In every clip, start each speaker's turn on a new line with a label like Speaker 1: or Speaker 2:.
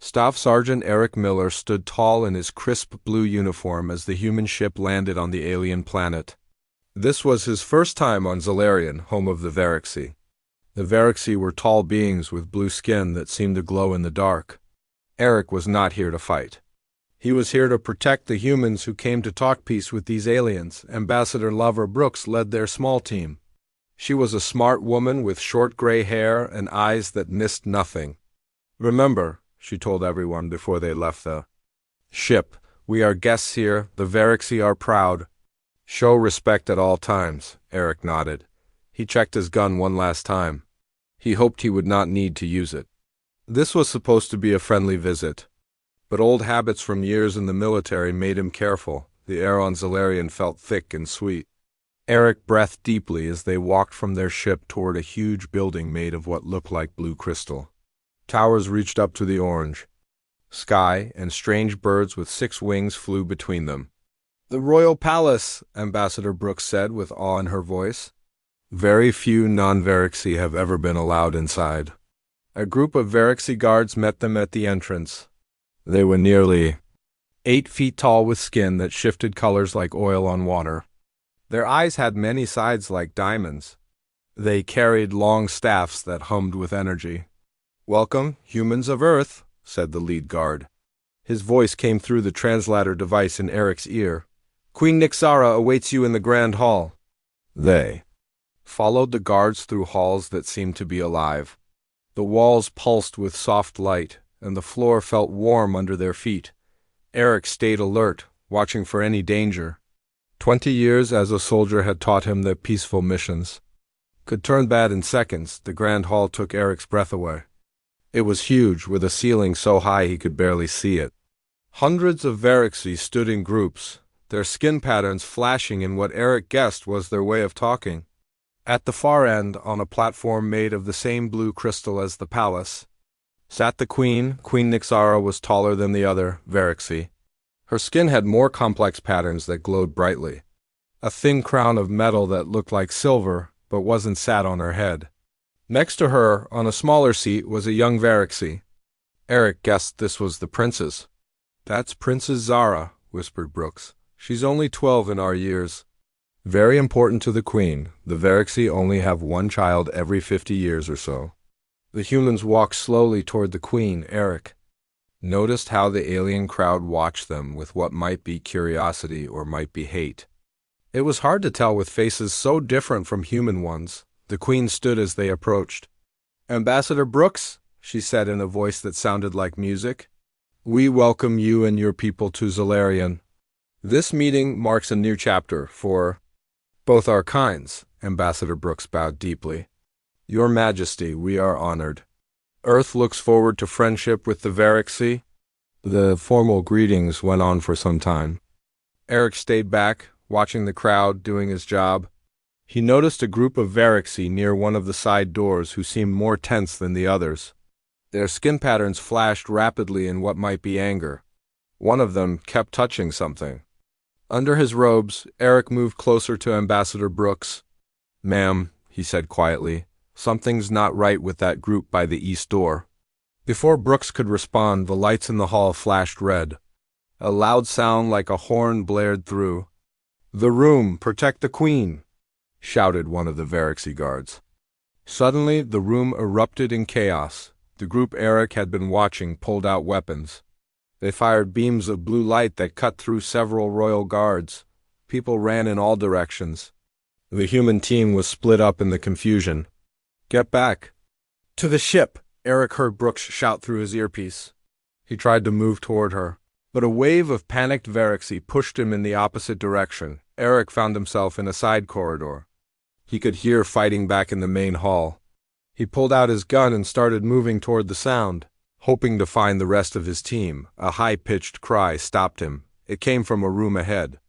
Speaker 1: Staff Sergeant Eric Miller stood tall in his crisp blue uniform as the human ship landed on the alien planet. This was his first time on Zalarian, home of the Verixi. The Verixi were tall beings with blue skin that seemed to glow in the dark. Eric was not here to fight. He was here to protect the humans who came to talk peace with these aliens. Ambassador Lover Brooks led their small team. She was a smart woman with short gray hair and eyes that missed nothing. "Remember," she told everyone before they left the ship, "we are guests here. The Verixi are proud. Show respect at all times." Eric nodded. He checked his gun one last time. He hoped he would not need to use it. This was supposed to be a friendly visit, but old habits from years in the military made him careful. The air on Zalarian felt thick and sweet. Eric breathed deeply as they walked from their ship toward a huge building made of what looked like blue crystal. Towers reached up to the orange sky, and strange birds with 6 wings flew between them. "The Royal Palace," Ambassador Brooks said with awe in her voice. Very few non-Verixi have ever been allowed inside. A group of Verixi guards met them at the entrance. They were nearly 8 feet tall with skin that shifted colors like oil on water. Their eyes had many sides like diamonds. They carried long staffs that hummed with energy. "Welcome, humans of Earth," said the lead guard. His voice came through the translator device in Eric's ear. "Queen Nixara awaits you in the Grand Hall." They followed the guards through halls that seemed to be alive. The walls pulsed with soft light, and the floor felt warm under their feet. Eric stayed alert, watching for any danger. 20 years as a soldier had taught him that peaceful missions could turn bad in seconds. The Grand Hall took Eric's breath away. It was huge, with a ceiling so high he could barely see it. Hundreds of Verixi stood in groups, their skin patterns flashing in what Eric guessed was their way of talking. At the far end, on a platform made of the same blue crystal as the palace, sat the queen. Queen Nixara was taller than the other Verixi. Her skin had more complex patterns that glowed brightly. A thin crown of metal that looked like silver, but wasn't sat on her head. Next to her, on a smaller seat, was a young Verixi. Eric guessed this was the princess. "That's Princess Zara," whispered Brooks. "She's only 12 in our years." Very important to the queen, the Verixi only have one child every 50 years or so. The humans walked slowly toward the queen. Eric noticed how the alien crowd watched them with what might be curiosity or might be hate. It was hard to tell with faces so different from human ones. The queen stood as they approached. "Ambassador Brooks," she said in a voice that sounded like music, "we welcome you and your people to Zalarian. This meeting marks a new chapter for both our kinds." Ambassador Brooks bowed deeply. "Your Majesty, we are honored. Earth looks forward to friendship with the Verixi." The formal greetings went on for some time. Eric stayed back, watching the crowd doing his job. He noticed a group of Verixi near one of the side doors who seemed more tense than the others. Their skin patterns flashed rapidly in what might be anger. One of them kept touching something. Under his robes, Eric moved closer to Ambassador Brooks. "Ma'am," he said quietly, "something's not right with that group by the east door." Before Brooks could respond, the lights in the hall flashed red. A loud sound like a horn blared through. "The room! Protect the queen!" shouted one of the Verixi guards. Suddenly, the room erupted in chaos. The group Eric had been watching pulled out weapons. They fired beams of blue light that cut through several royal guards. People ran in all directions. The human team was split up in the confusion. "Get back!" "To the ship!" Eric heard Brooks shout through his earpiece. He tried to move toward her, but a wave of panicked Verixi pushed him in the opposite direction. Eric found himself in a side corridor. He could hear fighting back in the main hall. He pulled out his gun and started moving toward the sound, hoping to find the rest of his team. A high-pitched cry stopped him. It came from a room ahead.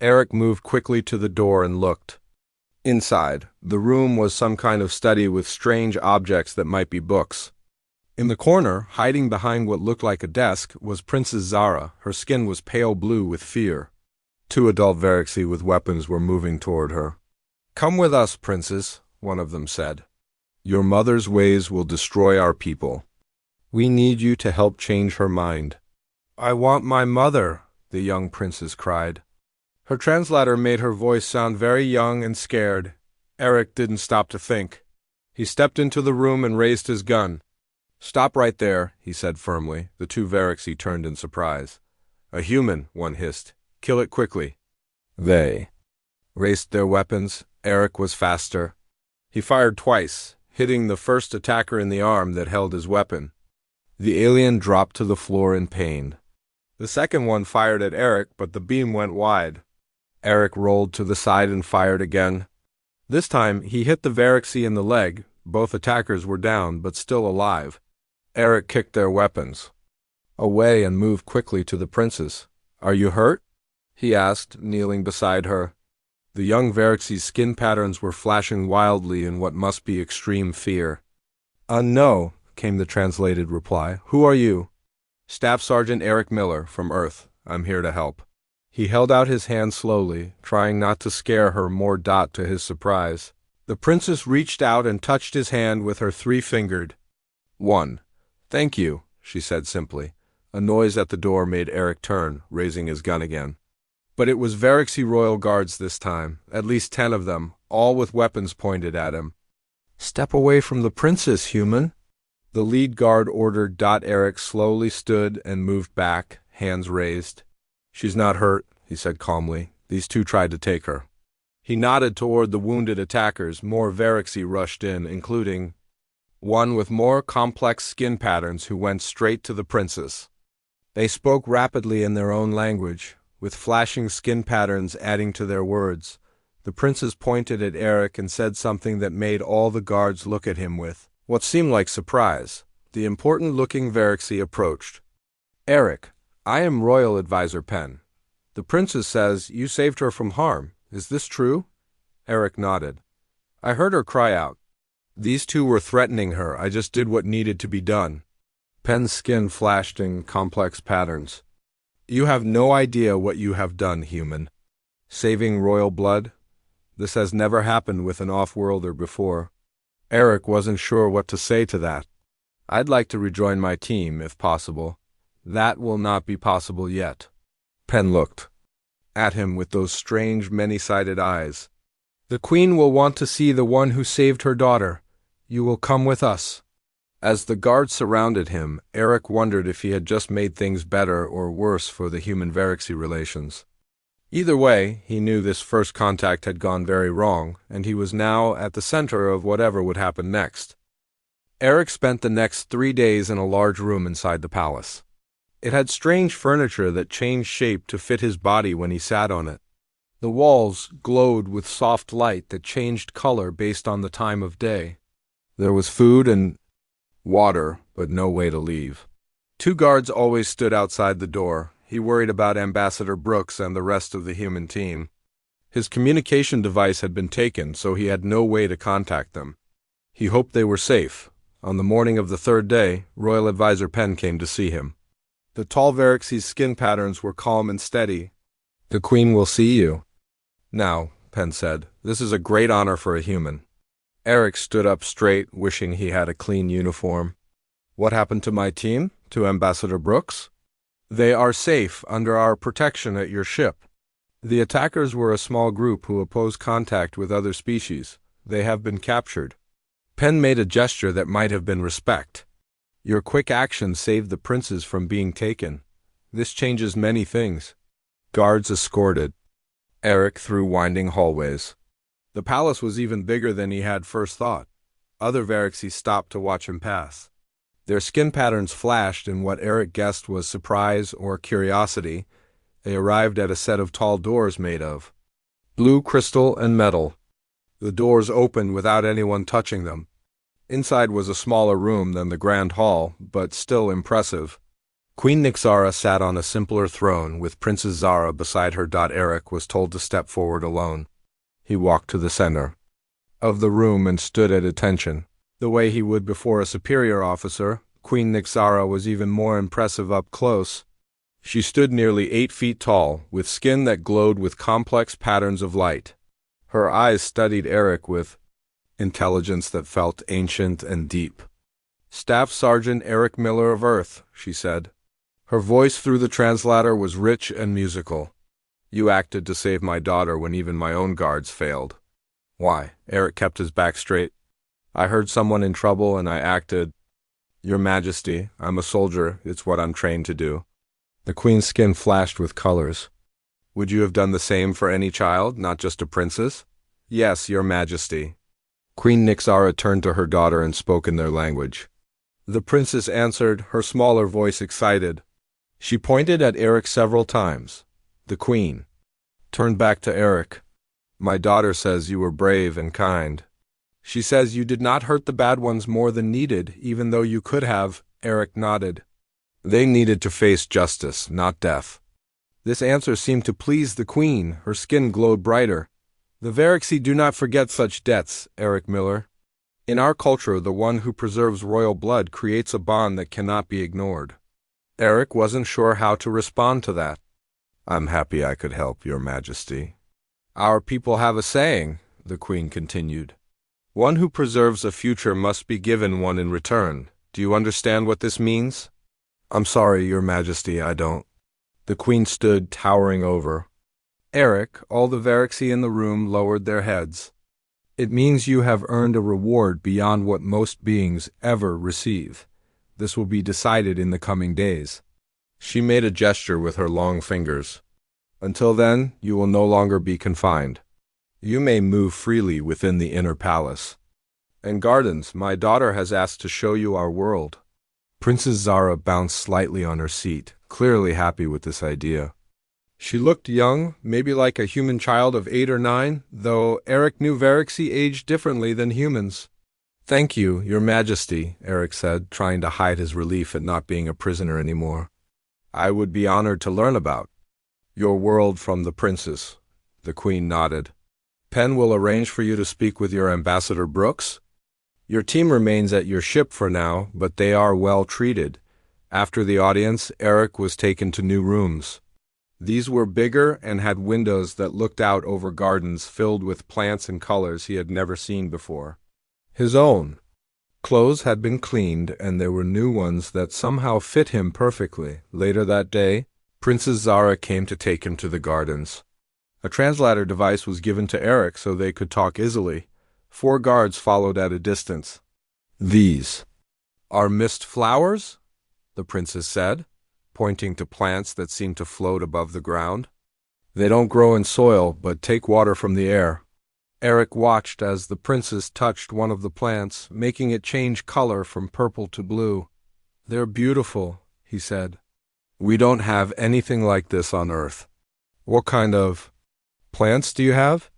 Speaker 1: Eric moved quickly to the door and looked. Inside, the room was some kind of study with strange objects that might be books. In the corner, hiding behind what looked like a desk, was Princess Zara. Her skin was pale blue with fear. 2 adult Verixi with weapons were moving toward her. "Come with us, Princess," one of them said. "Your mother's ways will destroy our people." We need you to help change her mind." "I want my mother," the young princess cried. Her translator made her voice sound very young and scared. Eric didn't stop to think. He stepped into the room and raised his gun. "Stop right there," he said firmly. The two Verixi turned in surprise. "A human," one hissed. "Kill it quickly." They raised their weapons. Eric was faster. He fired twice, hitting the first attacker in the arm that held his weapon. The alien dropped to the floor in pain. The second one fired at Eric, but the beam went wide. Eric rolled to the side and fired again. This time, he hit the Verixi in the leg. Both attackers were down, but still alive. Eric kicked their weapons away and moved quickly to the princess. "Are you hurt?" he asked, kneeling beside her. The young Verixi's skin patterns were flashing wildly in what must be extreme fear. "No," came the translated reply. "Who are you?" "Staff Sergeant Eric Miller, from Earth. I'm here to help." He held out his hand slowly, trying not to scare her more. To his surprise, the princess reached out and touched his hand with her three-fingered one. "Thank you," she said simply. A noise at the door made Eric turn, raising his gun again. But it was Verixi royal guards this time, at least 10 of them, all with weapons pointed at him. "Step away from the princess, human," the lead guard ordered. Eric slowly stood and moved back, hands raised. "She's not hurt," he said calmly. "These two tried to take her." He nodded toward the wounded attackers. More Verixi rushed in, including one with more complex skin patterns who went straight to the princess. They spoke rapidly in their own language, with flashing skin patterns adding to their words. The princess pointed at Eric and said something that made all the guards look at him with what seemed like surprise. The important-looking Verixi approached. "Eric, I am Royal Advisor Penn. The princess says you saved her from harm. Is this true?" Eric nodded. "I heard her cry out. These two were threatening her. I just did what needed to be done." Penn's skin flashed in complex patterns. "You have no idea what you have done, human. Saving royal blood? This has never happened with an off-worlder before." Eric wasn't sure what to say to that. "I'd like to rejoin my team, if possible." "That will not be possible yet." Penn looked at him with those strange, many-sided eyes. "The queen will want to see the one who saved her daughter. You will come with us." As the guards surrounded him, Eric wondered if he had just made things better or worse for the human-Verixi relations. Either way, he knew this first contact had gone very wrong, and he was now at the center of whatever would happen next. Eric spent the next 3 days in a large room inside the palace. It had strange furniture that changed shape to fit his body when he sat on it. The walls glowed with soft light that changed color based on the time of day. There was food and water, but no way to leave. 2 guards always stood outside the door. He worried about Ambassador Brooks and the rest of the human team. His communication device had been taken, so he had no way to contact them. He hoped they were safe. On the morning of the 3rd day, Royal Advisor Penn came to see him. The tall Verixi's skin patterns were calm and steady. "The Queen will see you now," Penn said. "This is a great honor for a human." Eric stood up straight, wishing he had a clean uniform. "What happened to my team? To Ambassador Brooks?" "They are safe under our protection at your ship. The attackers were a small group who opposed contact with other species. They have been captured." Penn made a gesture that might have been respect. "Your quick action saved the princes from being taken. This changes many things." Guards escorted Eric through winding hallways. The palace was even bigger than he had first thought. Other Verixi stopped to watch him pass. Their skin patterns flashed in what Eric guessed was surprise or curiosity. They arrived at a set of tall doors made of blue crystal and metal. The doors opened without anyone touching them. Inside was a smaller room than the grand hall, but still impressive. Queen Nixara sat on a simpler throne, with Princess Zara beside her. Eric was told to step forward alone. He walked to the center of the room and stood at attention. The way he would before a superior officer, Queen Nixara was even more impressive up close. She stood nearly 8 feet tall, with skin that glowed with complex patterns of light. Her eyes studied Eric with intelligence that felt ancient and deep. Staff Sergeant Eric Miller of Earth, she said. Her voice through the translator was rich and musical. You acted to save my daughter when even my own guards failed. Why? Eric kept his back straight. I heard someone in trouble and I acted. Your Majesty, I'm a soldier, it's what I'm trained to do. The Queen's skin flashed with colors. Would you have done the same for any child, not just a princess? Yes, Your Majesty. Queen Nixara turned to her daughter and spoke in their language. The princess answered, her smaller voice excited. She pointed at Eric several times. The Queen turned back to Eric. My daughter says you were brave and kind. She says you did not hurt the bad ones more than needed, even though you could have. Eric nodded. They needed to face justice, not death. This answer seemed to please the Queen. Her skin glowed brighter. The Verixi do not forget such debts, Eric Miller. In our culture, the one who preserves royal blood creates a bond that cannot be ignored. Eric wasn't sure how to respond to that. I'm happy I could help, Your Majesty. Our people have a saying, the Queen continued. One who preserves a future must be given one in return. Do you understand what this means? I'm sorry, Your Majesty, I don't. The Queen stood towering over. Eric, all the Verixi in the room lowered their heads. It means you have earned a reward beyond what most beings ever receive. This will be decided in the coming days. She made a gesture with her long fingers. Until then, you will no longer be confined. You may move freely within the inner palace. And gardens, my daughter has asked to show you our world. Princess Zara bounced slightly on her seat, clearly happy with this idea. She looked young, maybe like a human child of 8 or 9, though Eric knew Verixi aged differently than humans. Thank you, Your Majesty, Eric said, trying to hide his relief at not being a prisoner anymore. I would be honored to learn about your world from the princess. The Queen nodded. Penn will arrange for you to speak with your Ambassador Brooks. Your team remains at your ship for now, but they are well treated. After the audience, Eric was taken to new rooms. These were bigger and had windows that looked out over gardens filled with plants and colors he had never seen before. His own clothes had been cleaned, and there were new ones that somehow fit him perfectly. Later that day, Princess Zara came to take him to the gardens. A translator device was given to Eric so they could talk easily. 4 guards followed at a distance. These are mist flowers? The princess said, pointing to plants that seemed to float above the ground. They don't grow in soil, but take water from the air. Eric watched as the princess touched one of the plants, making it change color from purple to blue. They're beautiful, he said. We don't have anything like this on Earth. What kind of plants do you have?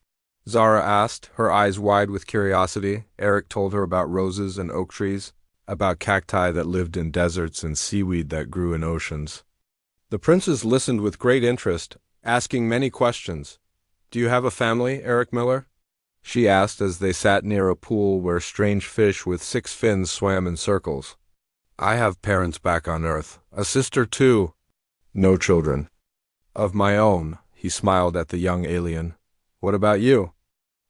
Speaker 1: Zara asked, her eyes wide with curiosity. Eric told her about roses and oak trees, about cacti that lived in deserts and seaweed that grew in oceans. The princess listened with great interest, asking many questions. Do you have a family, Eric Miller? She asked as they sat near a pool where strange fish with 6 fins swam in circles. I have parents back on Earth, a sister too. No children. Of my own, he smiled at the young alien. What about you?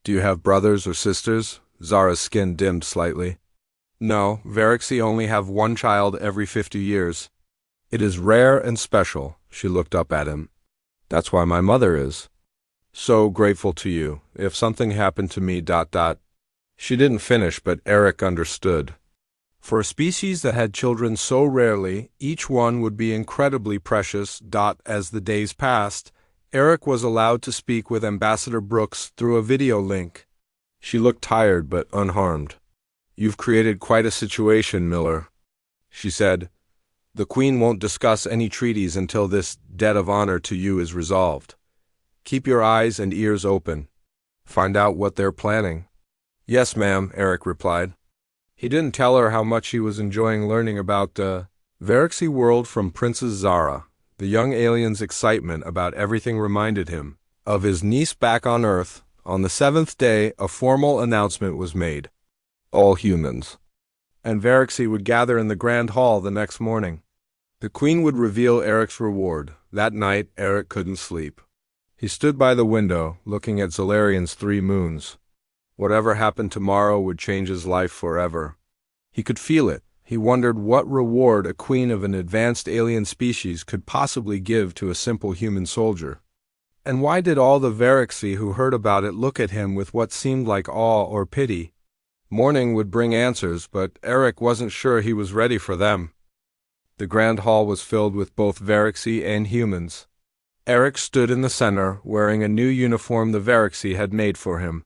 Speaker 1: Do you have brothers or sisters? Zara's skin dimmed slightly. No, Verixi only have 1 child every 50 years. It is rare and special, she looked up at him. That's why my mother is. So grateful to you. If something happened to me... She didn't finish, but Eric understood. For a species that had children so rarely, each one would be incredibly precious. As the days passed, Eric was allowed to speak with Ambassador Brooks through a video link. She looked tired but unharmed. You've created quite a situation, Miller, she said. The Queen won't discuss any treaties until this debt of honor to you is resolved. Keep your eyes and ears open. Find out what they're planning. Yes, ma'am, Eric replied. He didn't tell her how much he was enjoying learning about the Verixi world from Princess Zara. The young alien's excitement about everything reminded him of his niece back on Earth. On the 7th day, a formal announcement was made. All humans and Verixi would gather in the Grand Hall the next morning. The Queen would reveal Eric's reward. That night, Eric couldn't sleep. He stood by the window, looking at Zolarian's 3 moons. Whatever happened tomorrow would change his life forever. He could feel it. He wondered what reward a queen of an advanced alien species could possibly give to a simple human soldier. And why did all the Verixi who heard about it look at him with what seemed like awe or pity? Morning would bring answers, but Eric wasn't sure he was ready for them. The grand hall was filled with both Verixi and humans. Eric stood in the center, wearing a new uniform the Verixi had made for him.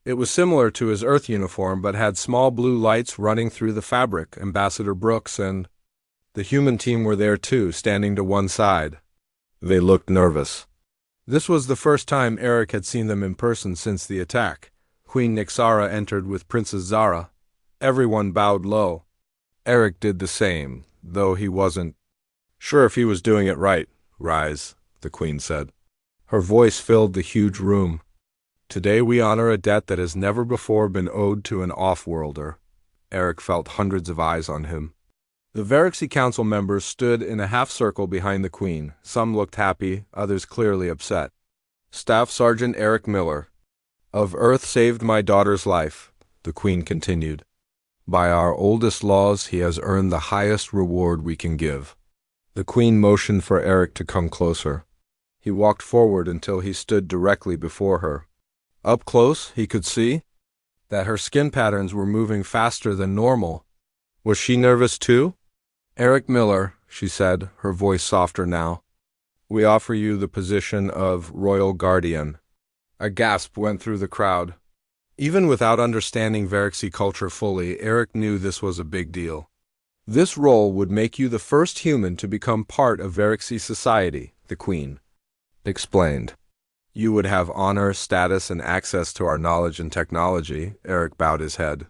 Speaker 1: It was similar to his Earth uniform, but had small blue lights running through the fabric. Ambassador Brooks and the human team were there too, standing to one side. They looked nervous. This was the first time Eric had seen them in person since the attack. Queen Nixara entered with Princess Zara. Everyone bowed low. Eric did the same, though he wasn't sure if he was doing it right. "Rise," the Queen said. Her voice filled the huge room. "Today we honor a debt that has never before been owed to an off-worlder." Eric felt hundreds of eyes on him. The Verixi Council members stood in a half-circle behind the Queen. Some looked happy, others clearly upset. Staff Sergeant Eric Miller. "Of Earth saved my daughter's life," the Queen continued. "By our oldest laws, he has earned the highest reward we can give." The Queen motioned for Eric to come closer. He walked forward until he stood directly before her. Up close, he could see that her skin patterns were moving faster than normal. Was she nervous too? "Eric Miller," she said, her voice softer now, "we offer you the position of Royal Guardian." A gasp went through the crowd. Even without understanding Verixi culture fully, Eric knew this was a big deal. "This role would make you the first human to become part of Verixi society," the Queen explained. "You would have honor, status, and access to our knowledge and technology." Eric bowed his head.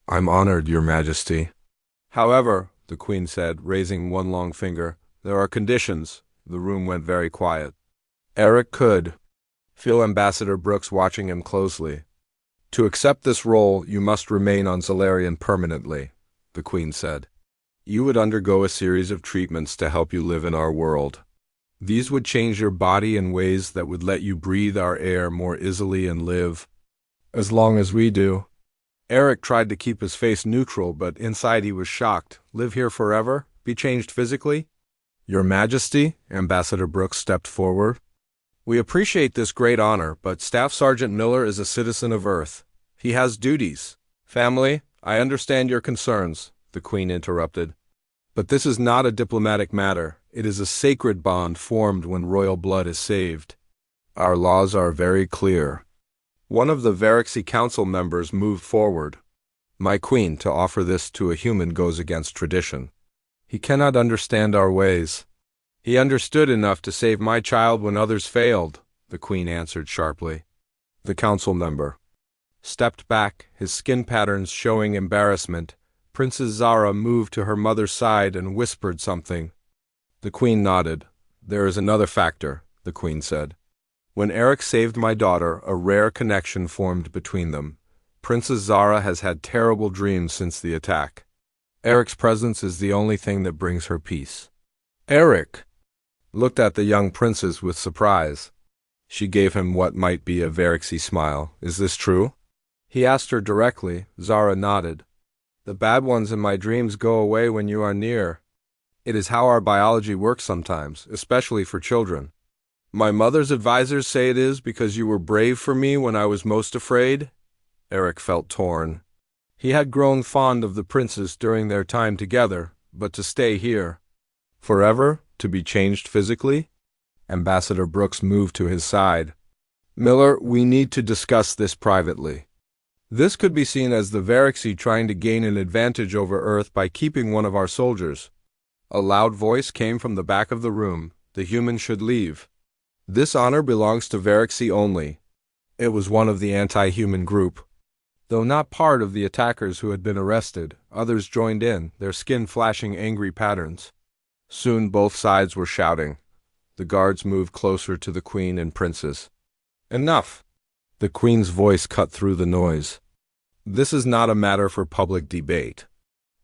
Speaker 1: "I'm honored, Your Majesty." "However," the Queen said, raising one long finger, "there are conditions." The room went very quiet. Eric could feel Ambassador Brooks watching him closely. "To accept this role, you must remain on Zalarian permanently," the Queen said. "You would undergo a series of treatments to help you live in our world. These would change your body in ways that would let you breathe our air more easily and live as long as we do." Eric tried to keep his face neutral, but inside he was shocked. "Live here forever? Be changed physically?" "Your Majesty," Ambassador Brooks stepped forward. "We appreciate this great honor, but Staff Sergeant Miller is a citizen of Earth. He has duties." "Family, I understand your concerns," the Queen interrupted. "But this is not a diplomatic matter. It is a sacred bond formed when royal blood is saved. Our laws are very clear." One of the Verixi Council members moved forward. "My Queen, to offer this to a human goes against tradition. He cannot understand our ways." "He understood enough to save my child when others failed," the Queen answered sharply. The council member stepped back, his skin patterns showing embarrassment. Princess Zara moved to her mother's side and whispered something. The Queen nodded. "There is another factor," the Queen said. "When Eric saved my daughter, a rare connection formed between them. Princess Zara has had terrible dreams since the attack. Eric's presence is the only thing that brings her peace." Eric looked at the young princess with surprise. She gave him what might be a Verixi smile. "Is this true?" He asked her directly. Zara nodded. "The bad ones in my dreams go away when you are near. It is how our biology works sometimes, especially for children." "My mother's advisors say it is because you were brave for me when I was most afraid." Eric felt torn. He had grown fond of the princess during their time together, but to stay here forever, to be changed physically? Ambassador Brooks moved to his side. "Miller, we need to discuss this privately." This could be seen as the Verixi trying to gain an advantage over Earth by keeping one of our soldiers. A loud voice came from the back of the room. "The humans should leave. This honor belongs to Verixi only." It was one of the anti-human group. Though not part of the attackers who had been arrested, others joined in, their skin flashing angry patterns. Soon both sides were shouting. The guards moved closer to the Queen and Princess. "Enough!" The Queen's voice cut through the noise. "This is not a matter for public debate.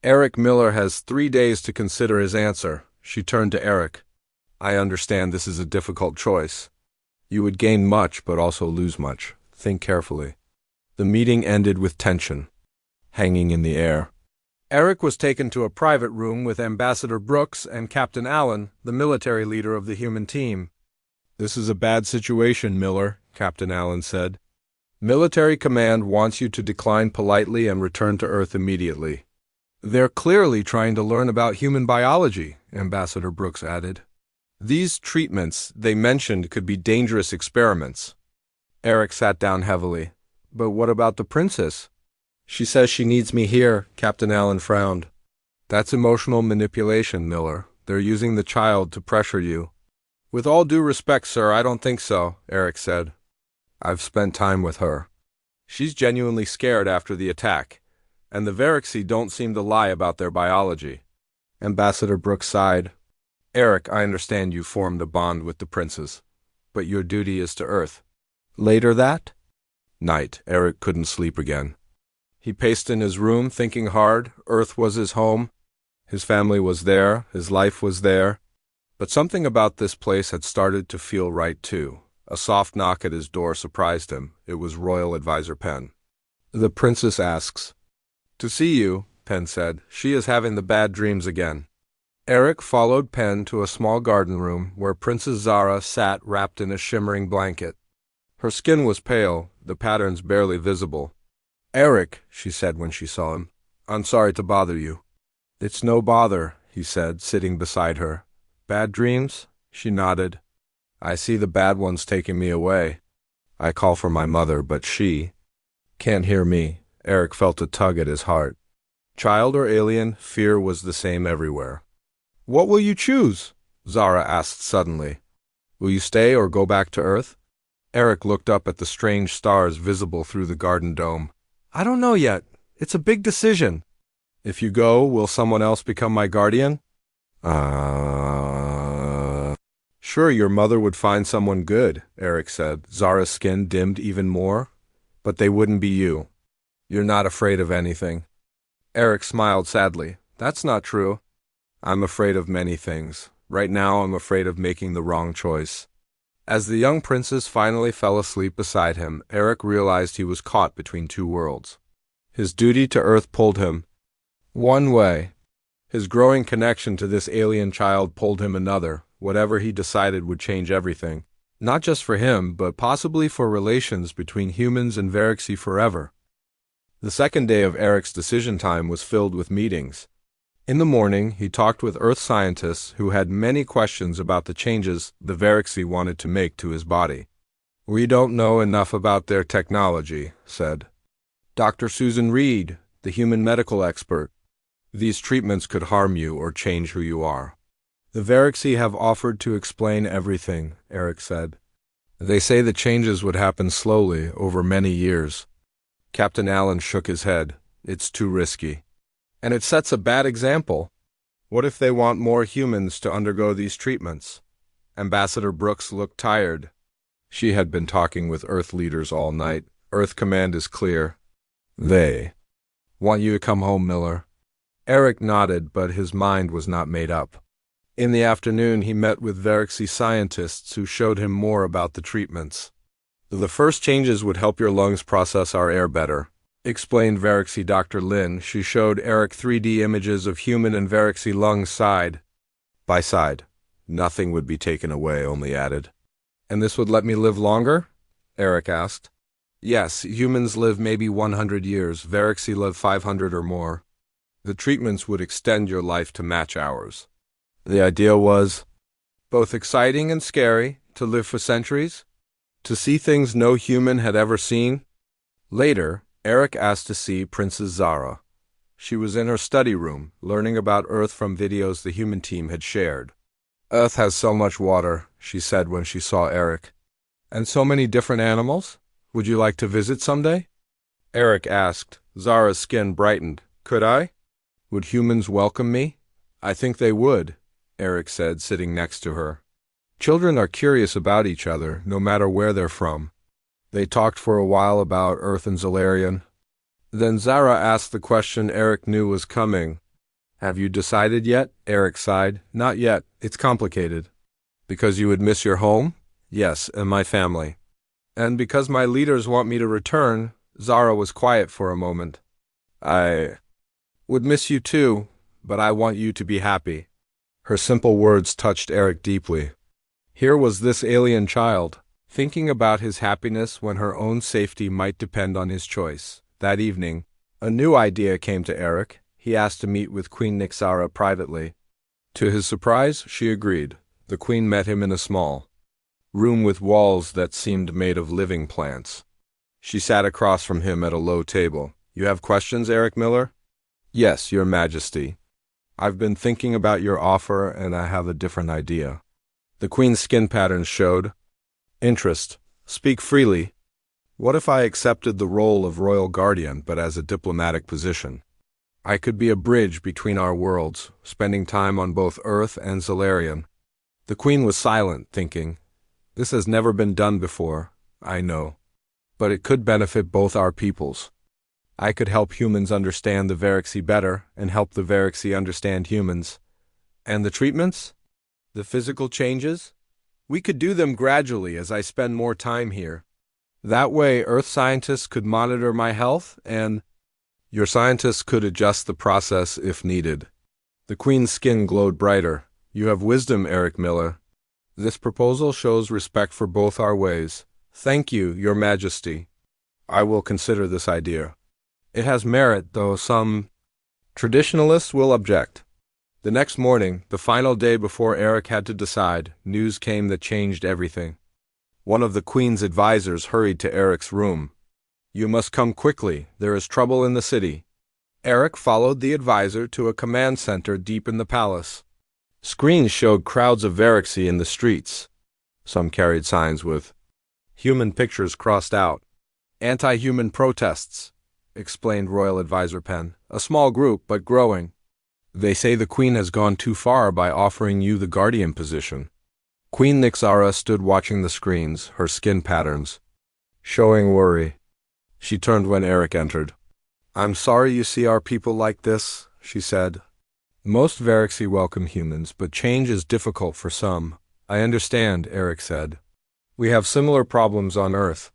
Speaker 1: Eric Miller has 3 days to consider his answer." She turned to Eric. "I understand this is a difficult choice. You would gain much but also lose much. Think carefully." The meeting ended with tension hanging in the air. Eric was taken to a private room with Ambassador Brooks and Captain Allen, the military leader of the human team. "This is a bad situation, Miller," Captain Allen said. "Military command wants you to decline politely and return to Earth immediately." "They're clearly trying to learn about human biology," Ambassador Brooks added. "These treatments they mentioned could be dangerous experiments." Eric sat down heavily. "But what about the princess?" "She says she needs me here," Captain Allen frowned. "That's emotional manipulation, Miller. They're using the child to pressure you." "With all due respect, sir, I don't think so," Eric said. "I've spent time with her. She's genuinely scared after the attack, and the Verixi don't seem to lie about their biology." Ambassador Brooks sighed. "Eric, I understand you formed a bond with the princess, but your duty is to Earth." Later that night, Eric couldn't sleep again. He paced in his room, thinking hard. Earth was his home. His family was there. His life was there. But something about this place had started to feel right, too. A soft knock at his door surprised him. It was Royal Advisor Penn. "The princess asks." "To see you," Penn said. "She is having the bad dreams again." Eric followed Penn to a small garden room where Princess Zara sat wrapped in a shimmering blanket. Her skin was pale, the patterns barely visible. "Eric," she said when she saw him, "I'm sorry to bother you." "It's no bother," he said, sitting beside her. "Bad dreams?" She nodded. "I see the bad ones taking me away. I call for my mother, but she can't hear me." Eric felt a tug at his heart. Child or alien, fear was the same everywhere. "What will you choose?" Zara asked suddenly. "Will you stay or go back to Earth?" Eric looked up at the strange stars visible through the garden dome. "I don't know yet. It's a big decision." "If you go, will someone else become my guardian?" Sure, your mother would find someone good," Eric said. Zara's skin dimmed even more. "But they wouldn't be you. You're not afraid of anything." Eric smiled sadly. "That's not true. I'm afraid of many things. Right now, I'm afraid of making the wrong choice." As the young princess finally fell asleep beside him, Eric realized he was caught between two worlds. His duty to Earth pulled him one way. His growing connection to this alien child pulled him another. Whatever he decided would change everything. Not just for him, but possibly for relations between humans and Verixi forever. The second day of Eric's decision time was filled with meetings. In the morning, he talked with Earth scientists who had many questions about the changes the Verixi wanted to make to his body. "We don't know enough about their technology," said Dr. Susan Reed, the human medical expert. "These treatments could harm you or change who you are." "The Verixi have offered to explain everything," Eric said. "They say the changes would happen slowly, over many years." Captain Allen shook his head. "It's too risky. And it sets a bad example. What if they want more humans to undergo these treatments?" Ambassador Brooks looked tired. She had been talking with Earth leaders all night. Earth command is clear. They want you to come home, Miller. Eric nodded, but his mind was not made up. In the afternoon, he met with Verixi scientists who showed him more about the treatments. "The first changes would help your lungs process our air better," explained Verixi Dr. Lin. She showed Eric 3D images of human and Verixi lungs side by side. "Nothing would be taken away," only added. "And this would let me live longer?" Eric asked. "Yes, humans live maybe 100 years. Verixi live 500 or more. The treatments would extend your life to match ours." The idea was both exciting and scary, to live for centuries, to see things no human had ever seen. Later, Eric asked to see Princess Zara. She was in her study room, learning about Earth from videos the human team had shared. "Earth has so much water," she said when she saw Eric. "And so many different animals. Would you like to visit someday?" Eric asked. Zara's skin brightened. "Could I? Would humans welcome me?" "I think they would," Eric said, sitting next to her. Children are curious about each other, no matter where they're from. They talked for a while about Earth and Zalarian. Then Zara asked the question Eric knew was coming. "Have you decided yet?" Eric sighed. "Not yet. It's complicated." "Because you would miss your home?" "Yes, and my family." "And because my leaders want me to return." Zara was quiet for a moment. Would miss you too, but I want you to be happy. Her simple words touched Eric deeply. Here was this alien child, thinking about his happiness when her own safety might depend on his choice. That evening, a new idea came to Eric. He asked to meet with Queen Nixara privately. To his surprise, she agreed. The queen met him in a small room with walls that seemed made of living plants. She sat across from him at a low table. You have questions, Eric Miller? Yes, Your Majesty. I've been thinking about your offer and I have a different idea. The queen's skin patterns showed interest. Speak freely. What if I accepted the role of royal guardian but as a diplomatic position? I could be a bridge between our worlds, spending time on both Earth and Zalarian. The queen was silent, thinking, this has never been done before, I know. But it could benefit both our peoples. I could help humans understand the Verixie better and help the Verixie understand humans. And the treatments? The physical changes? We could do them gradually as I spend more time here. That way, Earth scientists could monitor my health and your scientists could adjust the process if needed. The queen's skin glowed brighter. You have wisdom, Eric Miller. This proposal shows respect for both our ways. Thank you, Your Majesty. I will consider this idea. It has merit, though some traditionalists will object. The next morning, the final day before Eric had to decide, news came that changed everything. One of the queen's advisors hurried to Eric's room. You must come quickly. There is trouble in the city. Eric followed the advisor to a command center deep in the palace. Screens showed crowds of Verixie in the streets. Some carried signs with human pictures crossed out. Anti-human protests, explained Royal Advisor Penn. A small group, but growing. They say the queen has gone too far by offering you the guardian position. Queen Nixara stood watching the screens, her skin patterns showing worry. She turned when Eric entered. I'm sorry you see our people like this, she said. Most Verixie welcome humans, but change is difficult for some. I understand, Eric said. We have similar problems on Earth.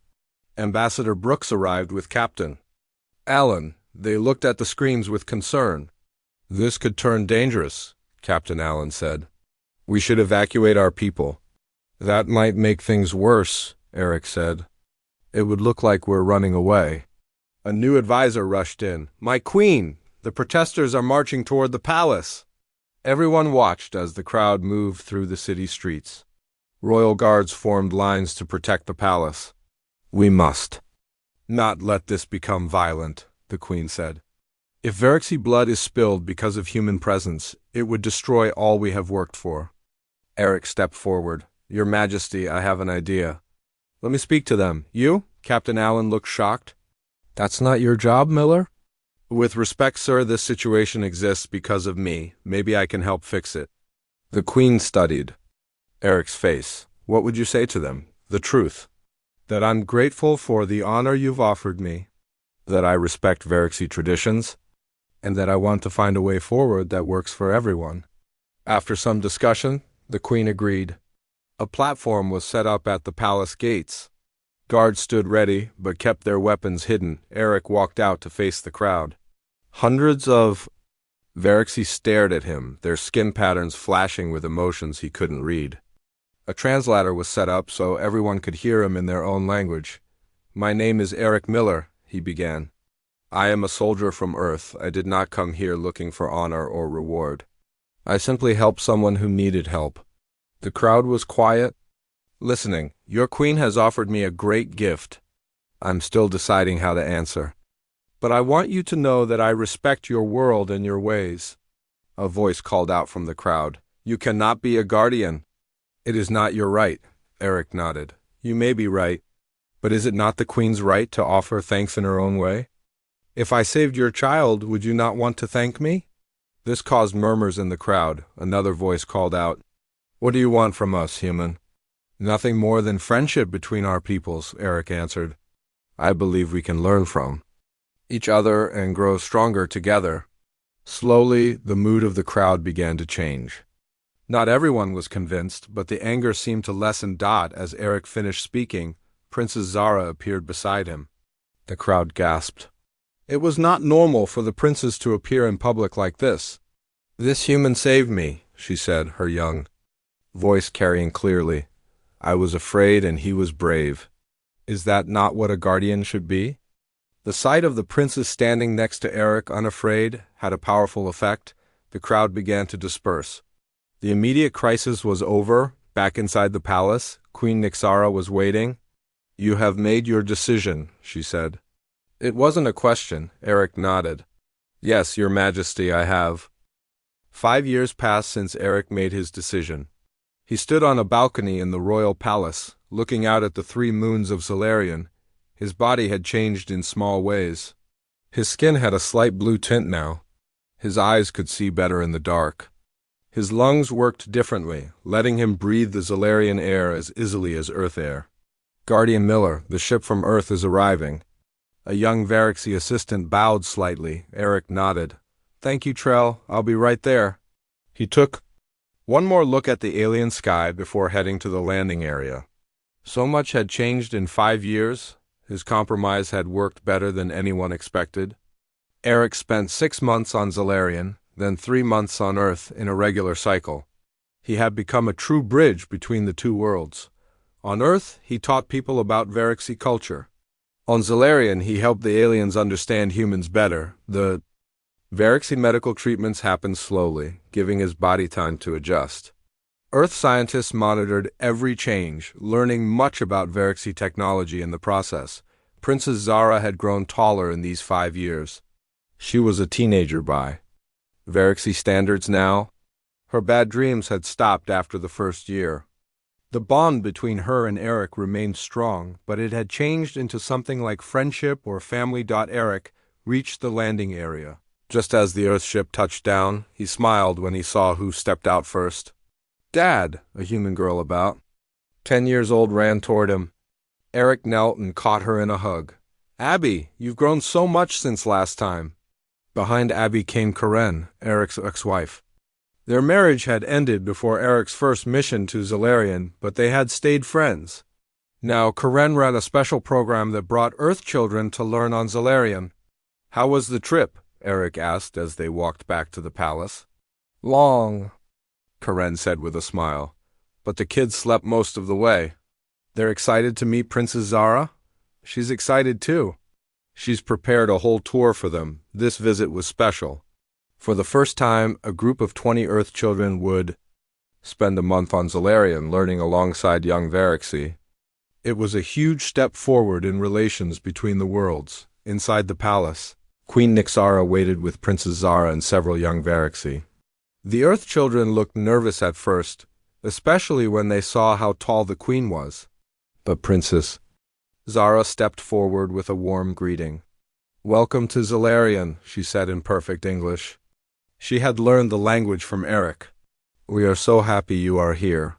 Speaker 1: Ambassador Brooks arrived with Captain Allen. They looked at the screens with concern. This could turn dangerous, Captain Allen said. We should evacuate our people. That might make things worse, Eric said. It would look like we're running away. A new advisor rushed in. My queen! The protesters are marching toward the palace. Everyone watched as the crowd moved through the city streets. Royal guards formed lines to protect the palace. We must not let this become violent, the queen said. If Verixie blood is spilled because of human presence, it would destroy all we have worked for. Eric stepped forward. Your Majesty, I have an idea. Let me speak to them. You? Captain Allen looked shocked. That's not your job, Miller? With respect, sir, this situation exists because of me. Maybe I can help fix it. The queen studied Eric's face. What would you say to them? The truth. That I'm grateful for the honor you've offered me. That I respect Verixie traditions. And that I want to find a way forward that works for everyone. After some discussion, the queen agreed. A platform was set up at the palace gates. Guards stood ready, but kept their weapons hidden. Eric walked out to face the crowd. Hundreds of Verixie stared at him, their skin patterns flashing with emotions he couldn't read. A translator was set up so everyone could hear him in their own language. My name is Eric Miller, he began. I am a soldier from Earth. I did not come here looking for honor or reward. I simply helped someone who needed help. The crowd was quiet, listening. Your queen has offered me a great gift. I'm still deciding how to answer. But I want you to know that I respect your world and your ways. A voice called out from the crowd. You cannot be a guardian. It is not your right, Eric nodded. You may be right, but is it not the queen's right to offer thanks in her own way? If I saved your child, would you not want to thank me? This caused murmurs in the crowd. Another voice called out. What do you want from us, human? Nothing more than friendship between our peoples, Eric answered. I believe we can learn from each other and grow stronger together. Slowly, the mood of the crowd began to change. Not everyone was convinced, but the anger seemed to lessen. As Eric finished speaking, Princess Zara appeared beside him. The crowd gasped. It was not normal for the princess to appear in public like this. "This human saved me," she said, her young voice carrying clearly. "I was afraid and he was brave. Is that not what a guardian should be?" The sight of the princess standing next to Eric, unafraid, had a powerful effect. The crowd began to disperse. The immediate crisis was over. Back inside the palace, Queen Nixara was waiting. "You have made your decision," she said. It wasn't a question. Eric nodded. "Yes, Your Majesty, I have." 5 years passed since Eric made his decision. He stood on a balcony in the royal palace, looking out at the 3 moons of Solarian. His body had changed in small ways. His skin had a slight blue tint now. His eyes could see better in the dark. His lungs worked differently, letting him breathe the Solarian air as easily as Earth air. "Guardian Miller, the ship from Earth is arriving." A young Varaxy assistant bowed slightly. Eric nodded. "Thank you, Trell. I'll be right there." He took one more look at the alien sky before heading to the landing area. So much had changed in 5 years. His compromise had worked better than anyone expected. Eric spent 6 months on Solarian, then 3 months on Earth in a regular cycle. He had become a true bridge between the 2 worlds. On Earth, he taught people about Varaxy culture. On Solarian, he helped the aliens understand humans better. The Varaxy medical treatments happened slowly, giving his body time to adjust. Earth scientists monitored every change, learning much about Varaxy technology in the process. Princess Zara had grown taller in these 5 years. She was a teenager by Varaxy standards now. Her bad dreams had stopped after the first year. The bond between her and Eric remained strong, but it had changed into something like friendship or family. Eric reached the landing area. Just as the Earthship touched down, he smiled when he saw who stepped out first. "Dad," a human girl about 10 years old ran toward him. Eric knelt and caught her in a hug. "Abby, you've grown so much since last time." Behind Abby came Karen, Eric's ex-wife. Their marriage had ended before Eric's first mission to Solarian, but they had stayed friends. Now Karen ran a special program that brought Earth children to learn on Solarian. "How was the trip?" Eric asked as they walked back to the palace. "Long," Karen said with a smile, "but the kids slept most of the way." "They're excited to meet Princess Zara?" "She's excited too. She's prepared a whole tour for them. This visit was special. For the first time, a group of 20 Earth children would spend a month on Solarian learning alongside young Varaxy. It was a huge step forward in relations between the worlds. Inside the palace, Queen Nixara waited with Princess Zara and several young Varaxy. The Earth children looked nervous at first, especially when they saw how tall the Queen was. But Princess Zara stepped forward with a warm greeting. "Welcome to Solarian," she said in perfect English. She had learned the language from Eric. "We are so happy you are here."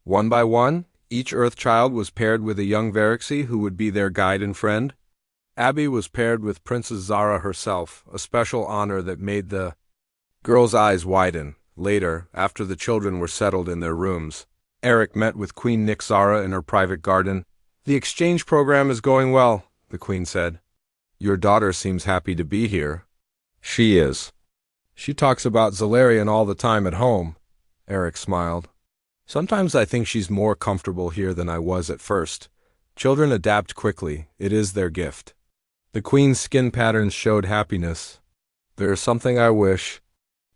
Speaker 1: One by one, each Earth child was paired with a young Varaxy who would be their guide and friend. Abby was paired with Princess Zara herself, a special honor that made the girl's eyes widen. Later, after the children were settled in their rooms, Eric met with Queen Nixara in her private garden. "The exchange program is going well," the Queen said. "Your daughter seems happy to be here." "She is. She talks about Solarian all the time at home." Eric smiled. "Sometimes I think she's more comfortable here than I was at first." Children adapt quickly. It is their gift. The Queen's skin patterns showed happiness. "There is something I wish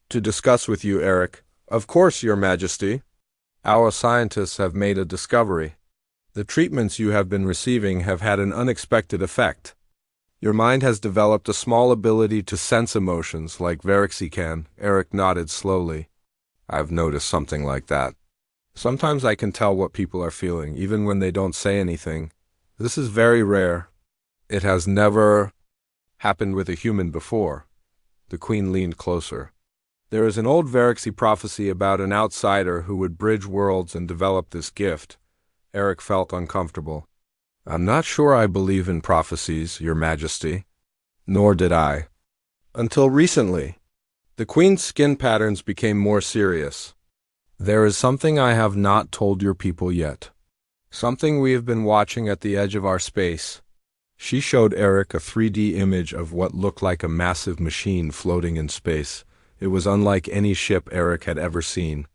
Speaker 1: to discuss with you, Eric." "Of course, Your Majesty." "Our scientists have made a discovery. The treatments you have been receiving have had an unexpected effect. Your mind has developed a small ability to sense emotions like Varaxy can." Eric nodded slowly. "I've noticed something like that. Sometimes I can tell what people are feeling, even when they don't say anything. This is very rare. It has never happened with a human before." The Queen leaned closer. "There is an old Varaxy prophecy about an outsider who would bridge worlds and develop this gift." Eric felt uncomfortable. "I'm not sure I believe in prophecies, Your Majesty." "Nor did I. Until recently." The Queen's skin patterns became more serious. "There is something I have not told your people yet. Something we have been watching at the edge of our space. She showed Eric a 3D image of what looked like a massive machine floating in space. It was unlike any ship Eric had ever seen.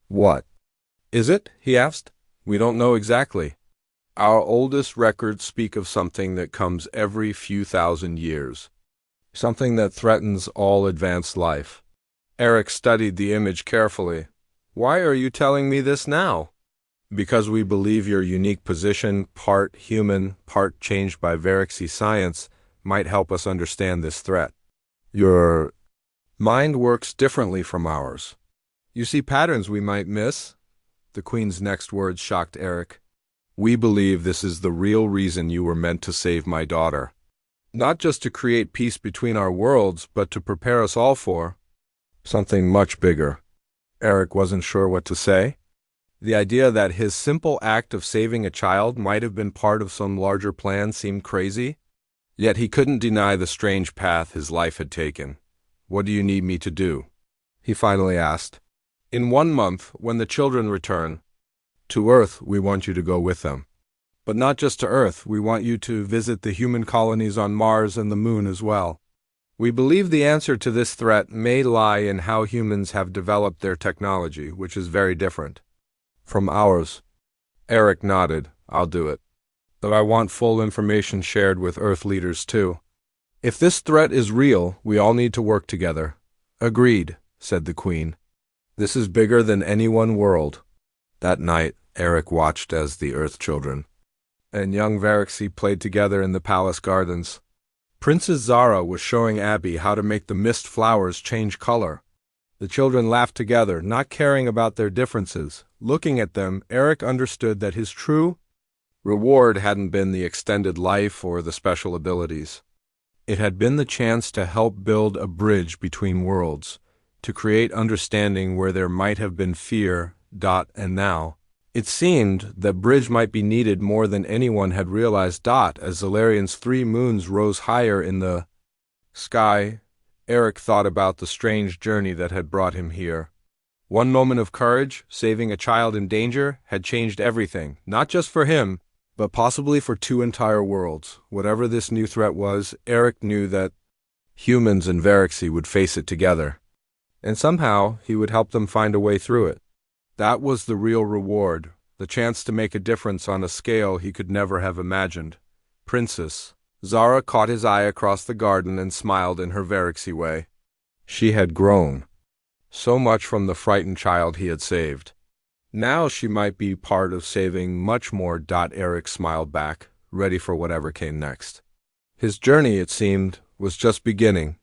Speaker 1: "What is it?" he asked. "We don't know exactly. Our oldest records speak of something that comes every few thousand years. Something that threatens all advanced life." Eric studied the image carefully. "Why are you telling me this now?" "Because we believe your unique position, part human, part changed by Veraxy science, might help us understand this threat. Your mind works differently from ours. You see patterns we might miss." The Queen's next words shocked Eric. "We believe this is the real reason you were meant to save my daughter. Not just to create peace between our worlds, but to prepare us all for something much bigger." Eric wasn't sure what to say. The idea that his simple act of saving a child might have been part of some larger plan seemed crazy. Yet he couldn't deny the strange path his life had taken. "What do you need me to do?" he finally asked. "In 1 month, when the children return to Earth, we want you to go with them. But not just to Earth, we want you to visit the human colonies on Mars and the Moon as well. We believe the answer to this threat may lie in how humans have developed their technology, which is very different from ours." Eric nodded. "I'll do it. But I want full information shared with Earth leaders too. If this threat is real, we all need to work together." "Agreed," said the Queen. "This is bigger than any one world." That night, Eric watched as the Earth children and young Veraxy played together in the palace gardens. Princess Zara was showing Abby how to make the mist flowers change color. The children laughed together, not caring about their differences. Looking at them, Eric understood that his true reward hadn't been the extended life or the special abilities. It had been the chance to help build a bridge between worlds, to create understanding where there might have been fear. And now, it seemed that bridge might be needed more than anyone had realized. As Zalarian's 3 moons rose higher in the sky, Eric thought about the strange journey that had brought him here. One moment of courage, saving a child in danger, had changed everything, not just for him, but possibly for 2 entire worlds. Whatever this new threat was, Eric knew that humans and Veraxy would face it together, and somehow he would help them find a way through it. That was the real reward, the chance to make a difference on a scale he could never have imagined. Princess Zara caught his eye across the garden and smiled in her Veraxy way. She had grown so much from the frightened child he had saved. Now she might be part of saving much more. Eric smiled back, ready for whatever came next. His journey, it seemed, was just beginning.